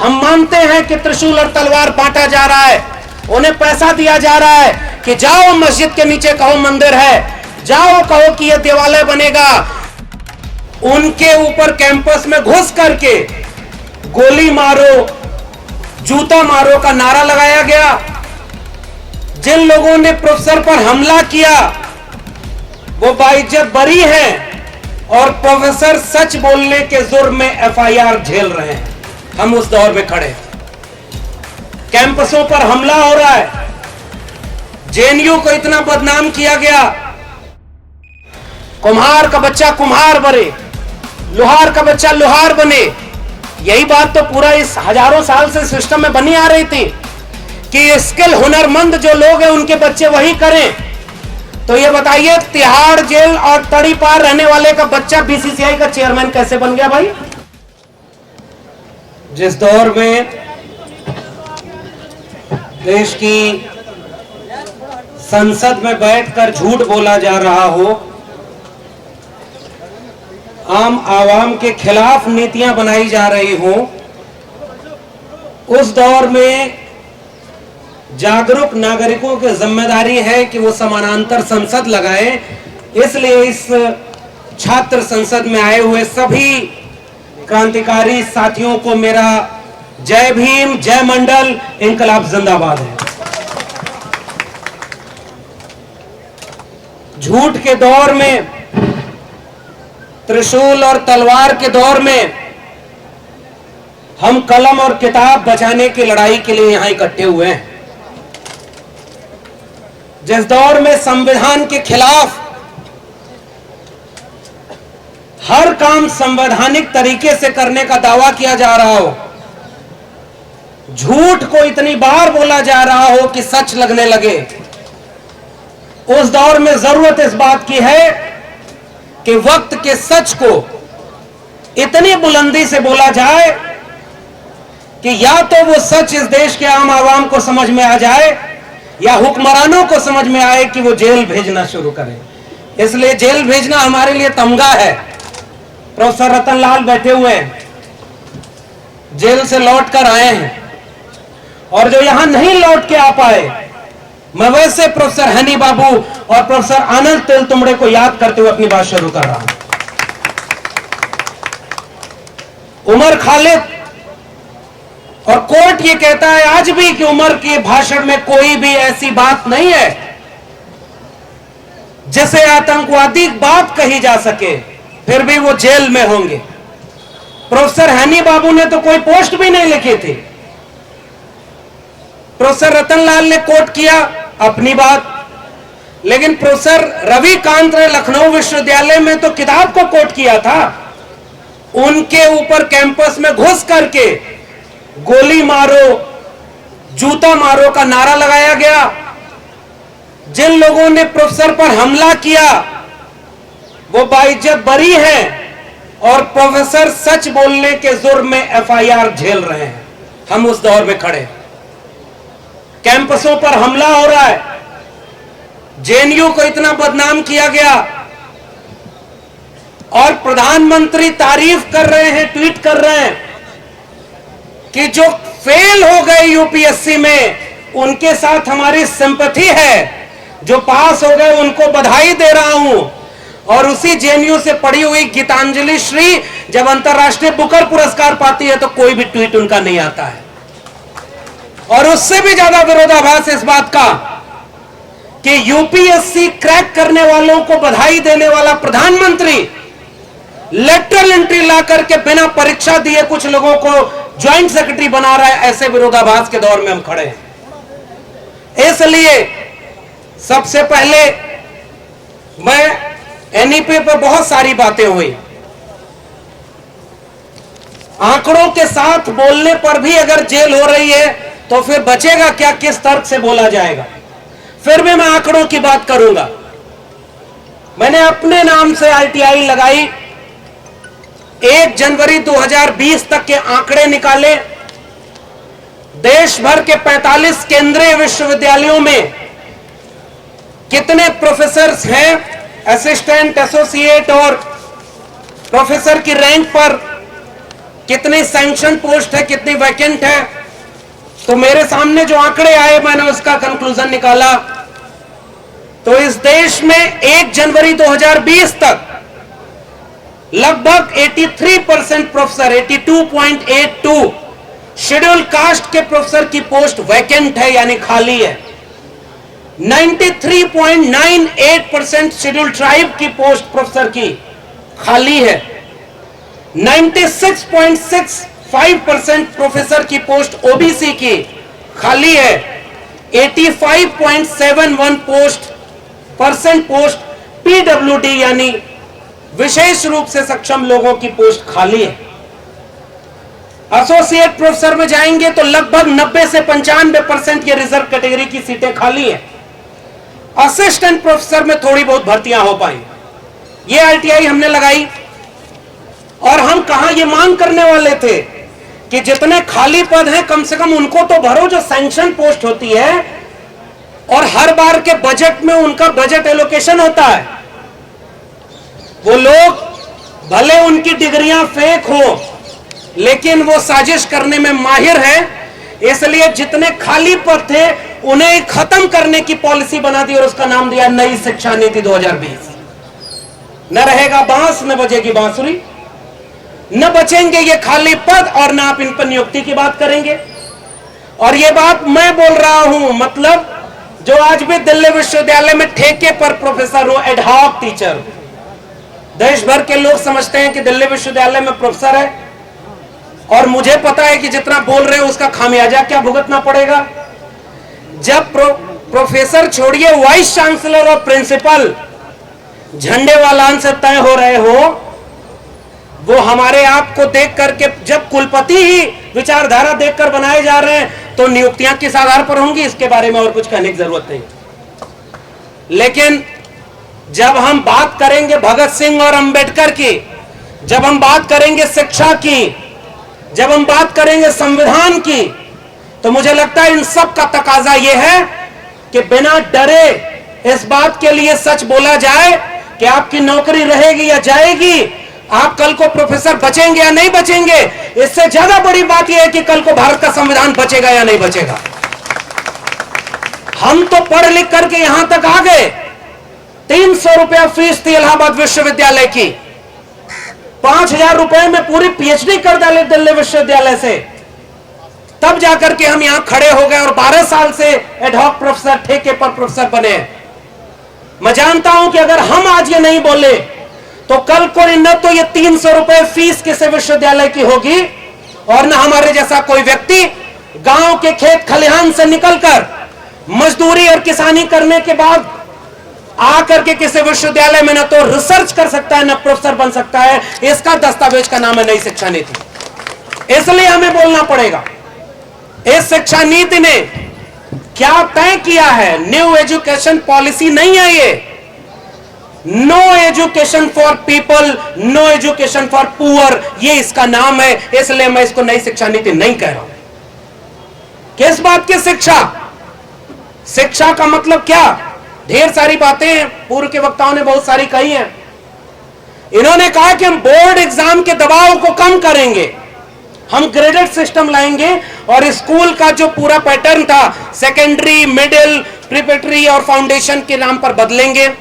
हम मानते हैं कि त्रिशूल और तलवार बांटा जा रहा है, उन्हें पैसा दिया जा रहा है कि जाओ मस्जिद के नीचे कहो मंदिर है, जाओ कहो कि यह देवालय बनेगा। उनके ऊपर कैंपस में घुस करके गोली मारो, जूता मारो का नारा लगाया गया। जिन लोगों ने प्रोफेसर पर हमला किया वो बाइज्जत बरी हैं और प्रोफेसर सच बोलने के जुर्म में एफआईआर झेल रहे हैं। हम उस दौर में खड़े, कैंपसों पर हमला हो रहा है, जेएनयू को इतना बदनाम किया गया, कुम्हार का बच्चा कुम्हार बने, लोहार का बच्चा लोहार बने। यही बात तो पूरा इस हजारों साल से सिस्टम में बनी आ रही थी कि स्किल हुनरमंद जो लोग हैं उनके बच्चे वही करें। तो ये बताइए, तिहाड़ जेल और तड़ी पार रहने वाले का बच्चा बीसीसीआई का चेयरमैन कैसे बन गया भाई? जिस दौर में देश की संसद में बैठकर झूठ बोला जा रहा हो, आम आवाम के खिलाफ नीतियां बनाई जा रही हो, उस दौर में जागरूक नागरिकों की जिम्मेदारी है कि वो समानांतर संसद लगाएं। इसलिए इस छात्र संसद में आए हुए सभी क्रांतिकारी साथियों को मेरा जय भीम, जय मंडल, इंकलाब जिंदाबाद है। झूठ के दौर में, त्रिशूल और तलवार के दौर में हम कलम और किताब बचाने की लड़ाई के लिए यहां इकट्ठे हुए हैं। जिस दौर में संविधान के खिलाफ हर काम संवैधानिक तरीके से करने का दावा किया जा रहा हो, झूठ को इतनी बार बोला जा रहा हो कि सच लगने लगे, उस दौर में जरूरत इस बात की है कि वक्त के सच को इतनी बुलंदी से बोला जाए कि या तो वो सच इस देश के आम आवाम को समझ में आ जाए या हुक्मरानों को समझ में आए कि वो जेल भेजना शुरू करें। इसलिए जेल भेजना हमारे लिए तमगा है। प्रोफेसर रतन लाल बैठे हुए हैं, जेल से लौट कर आए हैं, और जो यहां नहीं लौट के आ पाए, मैं वैसे प्रोफेसर हनी बाबू और प्रोफेसर आनंद तेलतुंबड़े को याद करते हुए अपनी बात शुरू कर रहा हूं। उमर खालिद, और कोर्ट ये कहता है आज भी कि उमर के भाषण में कोई भी ऐसी बात नहीं है जिसे आतंकवादी बात कही जा सके, फिर भी वो जेल में होंगे। प्रोफेसर हनी बाबू ने तो कोई पोस्ट भी नहीं लिखी थी। प्रोफेसर रतन लाल ने कोट किया अपनी बात, लेकिन प्रोफेसर रविकांत ने लखनऊ विश्वविद्यालय में तो किताब को कोट किया था। उनके ऊपर कैंपस में घुस करके गोली मारो, जूता मारो का नारा लगाया गया। जिन लोगों ने प्रोफेसर पर हमला किया वो बाइज्जत बरी हैं और प्रोफेसर सच बोलने के जुर्म में एफआईआर झेल रहे हैं। हम उस दौर में खड़े, कैंपसों पर हमला हो रहा है, जेएनयू को इतना बदनाम किया गया और प्रधानमंत्री तारीफ कर रहे हैं, ट्वीट कर रहे हैं कि जो फेल हो गए यूपीएससी में उनके साथ हमारी सिंपैथी है, जो पास हो गए उनको बधाई दे रहा हूं। और उसी जेएनयू से पढ़ी हुई गीतांजलि श्री जब अंतर्राष्ट्रीय बुकर पुरस्कार पाती है तो कोई भी ट्वीट उनका नहीं आता है। और उससे भी ज्यादा विरोधाभास इस बात का कि यूपीएससी क्रैक करने वालों को बधाई देने वाला प्रधानमंत्री लेटरल एंट्री ला करके बिना परीक्षा दिए कुछ लोगों को ज्वाइंट सेक्रेटरी बना रहा है। ऐसे विरोधाभास के दौर में हम खड़े हैं। इसलिए सबसे पहले मैं एनईपी पर बहुत सारी बातें हुई, आंकड़ों के साथ बोलने पर भी अगर जेल हो रही है तो फिर बचेगा क्या, किस तर्क से बोला जाएगा? फिर भी मैं आंकड़ों की बात करूंगा। मैंने अपने नाम से आईटीआई लगाई, 1 जनवरी 2020 तक के आंकड़े निकाले। देश भर के 45 केंद्रीय विश्वविद्यालयों में कितने प्रोफेसर हैं, असिस्टेंट, एसोसिएट और प्रोफेसर की रैंक पर कितनी सैंक्शन पोस्ट है, कितनी वैकेंट है। तो मेरे सामने जो आंकड़े आए मैंने उसका कंक्लूजन निकाला। तो इस देश में 1 जनवरी 2020 तक लगभग 83% प्रोफेसर, 82.82 शेड्यूल कास्ट के प्रोफेसर की पोस्ट वैकेंट है यानी खाली है। 93.98% शेड्यूल ट्राइब की पोस्ट प्रोफेसर की खाली है। 96.65% प्रोफेसर की पोस्ट ओबीसी की खाली है। 85.71% पोस्ट पीडब्ल्यूडी यानी विशेष रूप से सक्षम लोगों की पोस्ट खाली है। एसोसिएट प्रोफेसर में जाएंगे तो लगभग 90 से 95% ये रिजर्व कैटेगरी की सीटें खाली है। असिस्टेंट प्रोफेसर में थोड़ी बहुत भर्तियां हो पाई। ये आरटीआई हमने लगाई और हम कहां ये मांग करने वाले थे कि जितने खाली पद हैं कम से कम उनको तो भरो जो सैंक्शन पोस्ट होती है, और हर बार के बजट में उनका बजट एलोकेशन होता है। वो लोग भले उनकी डिग्रियां फेक हो लेकिन वो साजिश करने में माहिर है, इसलिए जितने खाली पद थे उन्हें खत्म करने की पॉलिसी बना दी और उसका नाम दिया नई शिक्षा नीति 2020। न रहेगा बांस न बजेगी बांसुरी, न बचेंगे ये खाली पद और न आप इन पर नियुक्ति की बात करेंगे। और ये बात मैं बोल रहा हूं, मतलब जो आज भी दिल्ली विश्वविद्यालय में ठेके पर प्रोफेसर हूं, एडहॉक टीचर। देश भर के लोग समझते हैं कि दिल्ली विश्वविद्यालय में प्रोफेसर है और मुझे पता है कि जितना बोल रहे हो उसका खामियाजा क्या भुगतना पड़ेगा। जब प्रोफेसर छोड़िए वाइस चांसलर और प्रिंसिपल झंडे वालान से तय हो रहे हो, वो हमारे आप को देख करके, जब कुलपति ही विचारधारा देखकर बनाए जा रहे हैं तो नियुक्तियां किस आधार पर होंगी, इसके बारे में और कुछ कहने की जरूरत नहीं। लेकिन जब हम बात करेंगे भगत सिंह और अंबेडकर की, जब हम बात करेंगे शिक्षा की, जब हम बात करेंगे संविधान की, तो मुझे लगता है इन सब का तकाजा यह है कि बिना डरे इस बात के लिए सच बोला जाए कि आपकी नौकरी रहेगी या जाएगी, आप कल को प्रोफेसर बचेंगे या नहीं बचेंगे। इससे ज्यादा बड़ी बात यह है कि कल को भारत का संविधान बचेगा या नहीं बचेगा। हम तो पढ़ लिख करके यहां तक आ गए, 300 रुपया फीस थी इलाहाबाद विश्वविद्यालय की, 5000 रुपए में पूरी पीएचडी कर डाले दिल्ली विश्वविद्यालय से, तब जाकर के हम यहां खड़े हो गए और 12 साल से एडहॉक प्रोफेसर, ठेके पर प्रोफेसर बने। मैं जानता हूं कि अगर हम आज ये नहीं बोले तो कल को न तो ये 300 रुपए फीस किसी विश्वविद्यालय की होगी और न हमारे जैसा कोई व्यक्ति गांव के खेत खलिहान से निकलकर मजदूरी और किसानी करने के बाद आकर के किसी विश्वविद्यालय में न तो रिसर्च कर सकता है न प्रोफेसर बन सकता है। इसका दस्तावेज का नाम है नई शिक्षा नीति। इसलिए हमें बोलना पड़ेगा, इस शिक्षा नीति ने क्या तय किया है। न्यू एजुकेशन पॉलिसी नहीं है ये, no education for people, no education for poor, ये इसका नाम है। इसलिए मैं इसको नई शिक्षा नीति नहीं कह रहा हूं। किस बात की शिक्षा? शिक्षा का मतलब क्या? ढेर सारी बातें पूर्व के वक्ताओं ने बहुत सारी कही हैं। इन्होंने कहा कि हम बोर्ड एग्जाम के दबाव को कम करेंगे, हम ग्रेडेड सिस्टम लाएंगे और स्कूल का जो पूरा पैटर्न था सेकेंडरी, मिडिल, प्रिपरेटरी और फाउंडेशन के नाम पर बदलेंगे।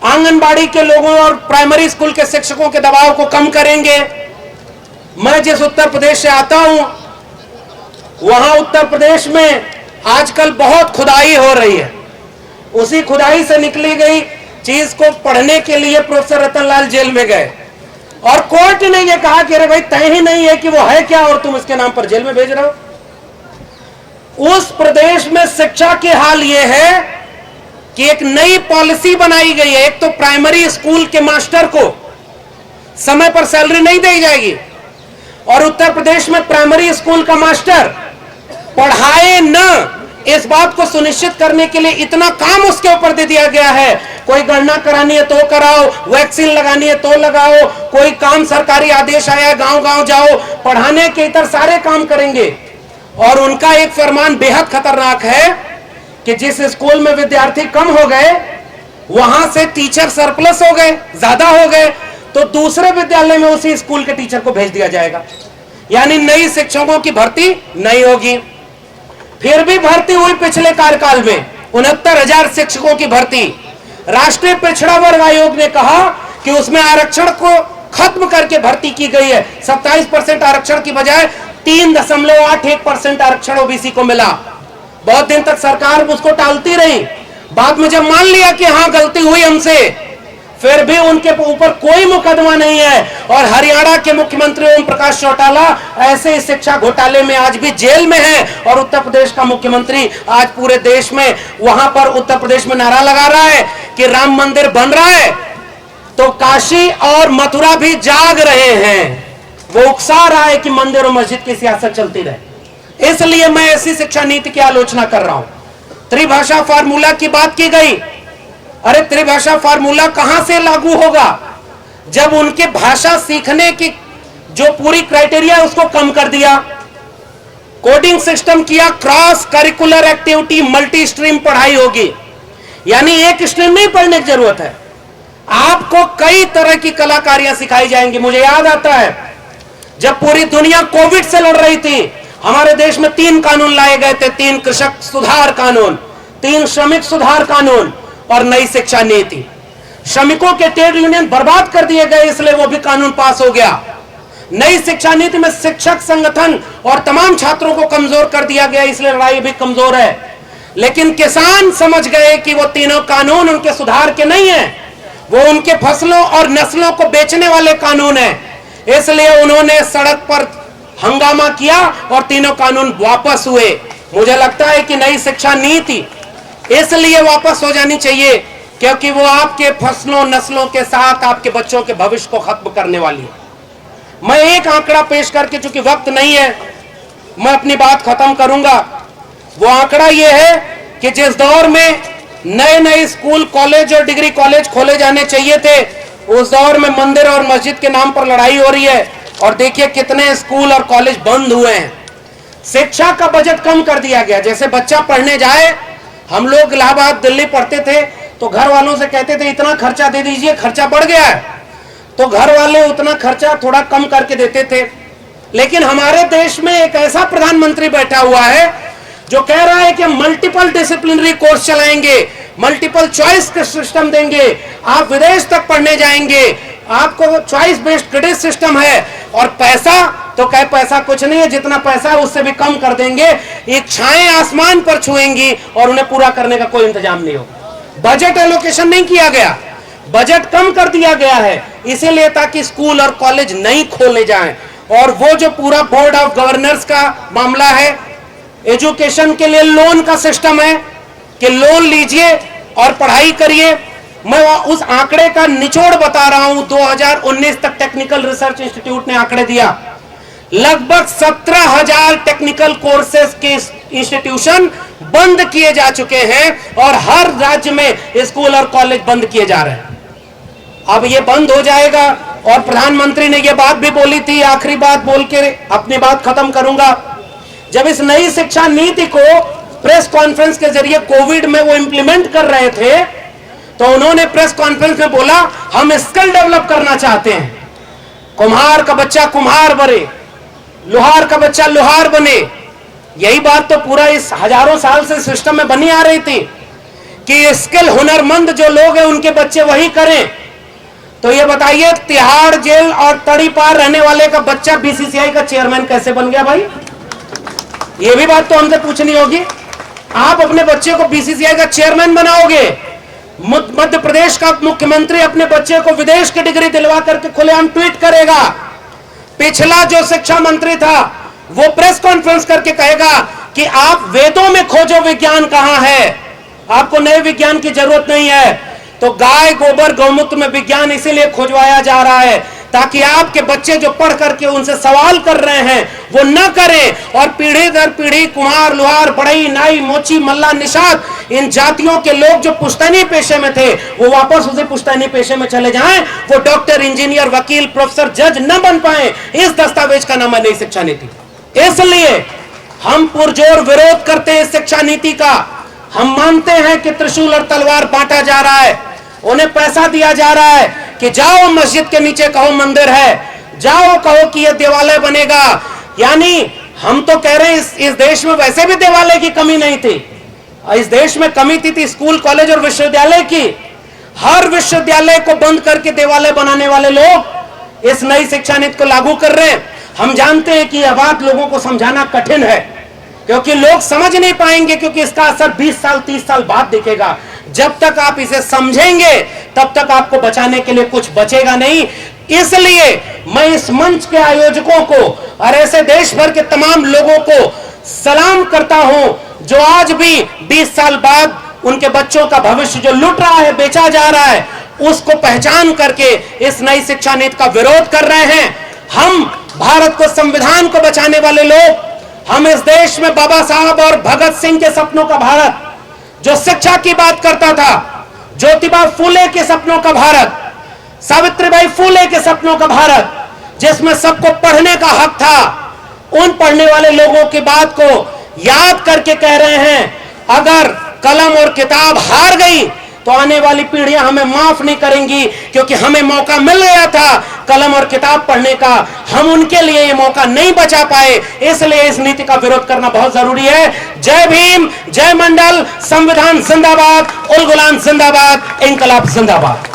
आंगनबाड़ी के लोगों और प्राइमरी स्कूल के शिक्षकों के दबाव को कम करेंगे। मैं जिस उत्तर प्रदेश से आता हूं, वहां उत्तर प्रदेश में आजकल बहुत खुदाई हो रही है। उसी खुदाई से निकली गई चीज को पढ़ने के लिए प्रोफेसर रतनलाल जेल में गए और कोर्ट ने यह कहा कि अरे भाई तय ही नहीं है कि वो है क्या और तुम इसके नाम पर जेल में भेज रहे हो। उस प्रदेश में शिक्षा के हाल यह है कि एक नई पॉलिसी बनाई गई है। एक तो प्राइमरी स्कूल के मास्टर को समय पर सैलरी नहीं दी जाएगी और उत्तर प्रदेश में प्राइमरी स्कूल का मास्टर पढ़ाए न, इस बात को सुनिश्चित करने के लिए इतना काम उसके ऊपर दे दिया गया है। कोई गणना करानी है तो कराओ, वैक्सीन लगानी है तो लगाओ, कोई काम सरकारी आदेश आया गांव गांव जाओ, पढ़ाने के इतर सारे काम करेंगे। और उनका एक फरमान बेहद खतरनाक है कि जिस स्कूल में विद्यार्थी कम हो गए वहां से टीचर सरप्लस हो गए, ज्यादा हो गए, तो दूसरे विद्यालय में उसी स्कूल के टीचर को भेज दिया जाएगा, यानी नई शिक्षकों की भर्ती नहीं होगी। फिर भी भर्ती हुई पिछले कार्यकाल में 69,000 शिक्षकों की भर्ती। राष्ट्रीय पिछड़ा वर्ग आयोग ने कहा कि उसमें आरक्षण को खत्म करके भर्ती की गई है। 27% आरक्षण की बजाय 3.81% आरक्षण ओबीसी को मिला। बहुत दिन तक सरकार उसको टालती रही, बाद में जब मान लिया कि हाँ गलती हुई हमसे, फिर भी उनके ऊपर कोई मुकदमा नहीं है। और हरियाणा के मुख्यमंत्री ओम प्रकाश चौटाला ऐसे शिक्षा घोटाले में आज भी जेल में है, और उत्तर प्रदेश का मुख्यमंत्री आज पूरे देश में वहां पर उत्तर प्रदेश में नारा लगा रहा है कि राम मंदिर बन रहा है, तो काशी और मथुरा भी जाग रहे हैं। वो उकसा रहा है कि मंदिर और मस्जिद की सियासत चलती रहे। इसलिए मैं ऐसी शिक्षा नीति की आलोचना कर रहा हूं। त्रिभाषा फार्मूला की बात की गई। अरे त्रिभाषा फार्मूला कहां से लागू होगा जब उनके भाषा सीखने की जो पूरी क्राइटेरिया है उसको कम कर दिया, कोडिंग सिस्टम किया, cross curricular activity multi stream पढ़ाई होगी, यानी एक स्ट्रीम नहीं पढ़ने की जरूरत है, आपको कई तरह की कलाकारियां सिखाई जाएंगी। मुझे याद आता है जब पूरी दुनिया कोविड से लड़ रही थी, हमारे देश में 3 कानून लाए गए थे, 3 कृषक सुधार कानून, 3 श्रमिक सुधार कानून और नई शिक्षा नीति। श्रमिकों के ट्रेड यूनियन बर्बाद कर दिए गए, इसलिए वो भी कानून पास हो गया। नई शिक्षा नीति में शिक्षक संगठन और तमाम छात्रों को कमजोर कर दिया गया, इसलिए लड़ाई भी कमजोर है। लेकिन किसान समझ गए कि वो तीनों कानून उनके सुधार के नहीं है, वो उनके फसलों और नस्लों को बेचने वाले कानून है, इसलिए उन्होंने सड़क पर हंगामा किया और तीनों कानून वापस हुए। मुझे लगता है कि नई शिक्षा नीति इसलिए वापस हो जानी चाहिए क्योंकि वो आपके फसलों नस्लों के साथ आपके बच्चों के भविष्य को खत्म करने वाली है। मैं एक आंकड़ा पेश करके, चूंकि वक्त नहीं है, मैं अपनी बात खत्म करूंगा। वो आंकड़ा ये है कि जिस दौर में नए नए स्कूल कॉलेज और डिग्री कॉलेज खोले जाने चाहिए थे, उस दौर में मंदिर और मस्जिद के नाम पर लड़ाई हो रही है, और देखिए कितने स्कूल और कॉलेज बंद हुए हैं। शिक्षा का बजट कम कर दिया गया। जैसे बच्चा पढ़ने जाए, हम लोग इलाहाबाद दिल्ली पढ़ते थे तो घर वालों से कहते थे इतना खर्चा दे दीजिए, खर्चा बढ़ गया है, तो घर वाले उतना खर्चा थोड़ा कम करके देते थे। लेकिन हमारे देश में एक ऐसा प्रधानमंत्री बैठा हुआ है जो कह रहा है कि मल्टीपल डिसिप्लिनरी कोर्स चलाएंगे, मल्टीपल चॉइस का सिस्टम देंगे, आप विदेश तक पढ़ने जाएंगे, आपको चॉइस बेस्ड क्रेडिट सिस्टम है, और पैसा तो कहे पैसा कुछ नहीं है, जितना पैसा है उससे भी कम कर देंगे, इच्छाएं आसमान पर छुएंगी और उन्हें पूरा करने का कोई इंतजाम नहीं होगा। बजट एलोकेशन नहीं किया गया, बजट कम कर दिया गया है, इसीलिए ताकि स्कूल और कॉलेज नहीं खोले जाएं। और वो जो पूरा बोर्ड ऑफ गवर्नर्स का मामला है, एजुकेशन के लिए लोन का सिस्टम है कि लोन लीजिए और पढ़ाई करिए। मैं उस आंकड़े का निचोड़ बता रहा हूं। 2019 तक टेक्निकल रिसर्च इंस्टीट्यूट ने आंकड़े दिया, लगभग 17,000 टेक्निकल कोर्सेज के इंस्टीट्यूशन बंद किए जा चुके हैं और हर राज्य में स्कूल और कॉलेज बंद किए जा रहे हैं। अब ये बंद हो जाएगा। और प्रधानमंत्री ने ये बात भी बोली थी, आखिरी बात बोल के अपनी बात खत्म करूंगा। जब इस नई शिक्षा नीति को प्रेस कॉन्फ्रेंस के जरिए कोविड में वो इंप्लीमेंट कर रहे थे, तो उन्होंने प्रेस कॉन्फ्रेंस में बोला हम स्किल डेवलप करना चाहते हैं, कुम्हार का बच्चा कुम्हार बने, लोहार का बच्चा लोहार बने। यही बात तो पूरा इस हजारों साल से सिस्टम में बनी आ रही थी कि स्किल हुनरमंद जो लोग हैं उनके बच्चे वही करें। तो ये बताइए, तिहाड़ जेल और तड़ी पार रहने वाले का बच्चा बीसीसीआई का चेयरमैन कैसे बन गया भाई? ये भी बात तो हमसे पूछनी होगी। आप अपने बच्चे को बीसीसीआई का चेयरमैन बनाओगे, मध्य प्रदेश का मुख्यमंत्री अपने बच्चे को विदेश की डिग्री दिलवा करके खुलेआम ट्वीट करेगा। पिछला जो शिक्षा मंत्री था वो प्रेस कॉन्फ्रेंस करके कहेगा कि आप वेदों में खोजो विज्ञान कहां है, आपको नए विज्ञान की जरूरत नहीं है। तो गाय गोबर गौमूत्र में विज्ञान इसीलिए खोजवाया जा रहा है ताकि आपके बच्चे जो पढ़ करके उनसे सवाल कर रहे हैं वो न करें और पीढ़ी दर पीढ़ी कुम्हार लोहार बढ़ई नाई मोची मल्ला निषाद इन जातियों के लोग जो पुश्तैनी पेशे में थे वो वापस उसी पुश्तैनी पेशे में चले जाएं, वो डॉक्टर इंजीनियर वकील प्रोफेसर जज न बन पाए। इस दस्तावेज का नाम है नई शिक्षा नीति। इसलिए हम पुरजोर विरोध करते हैं शिक्षा नीति का। हम मानते हैं कि त्रिशूल और तलवार बांटा जा रहा है, उन्हें पैसा दिया जा रहा है कि जाओ मस्जिद के नीचे कहो मंदिर है, जाओ कहो कि यह देवालय बनेगा। यानी हम तो कह रहे हैं इस देश में वैसे भी देवालय की कमी नहीं थी, इस देश में कमी थी स्कूल कॉलेज और विश्वविद्यालय की। हर विश्वविद्यालय को बंद करके देवालय बनाने वाले लोग इस नई शिक्षा नीति को लागू कर रहे हैं। हम जानते हैं कि यह बात लोगों को समझाना कठिन है, क्योंकि लोग समझ नहीं पाएंगे, क्योंकि इसका असर 20 साल 30 साल बाद दिखेगा। जब तक आप इसे समझेंगे तब तक आपको बचाने के लिए कुछ बचेगा नहीं। इसलिए मैं इस मंच के आयोजकों को और ऐसे देश भर के तमाम लोगों को सलाम करता हूं जो आज भी 20 साल बाद उनके बच्चों का भविष्य जो लुट रहा है, बेचा जा रहा है, उसको पहचान करके इस नई शिक्षा नीति का विरोध कर रहे हैं। हम भारत को, संविधान को बचाने वाले लोग, हम इस देश में बाबा साहब और भगत सिंह के सपनों का भारत, जो शिक्षा की बात करता था, ज्योतिबा फूले के सपनों का भारत, सावित्रीबाई फूले के सपनों का भारत, जिसमें सबको पढ़ने का हक था, उन पढ़ने वाले लोगों की बात को याद करके कह रहे हैं, अगर कलम और किताब हार गई तो आने वाली पीढ़ियां हमें माफ नहीं करेंगी, क्योंकि हमें मौका मिल गया था कलम और किताब पढ़ने का, हम उनके लिए ये मौका नहीं बचा पाए। इसलिए इस नीति का विरोध करना बहुत जरूरी है। जय भीम, जय मंडल, संविधान जिंदाबाद, उल गुलाम जिंदाबाद, इंकलाब जिंदाबाद।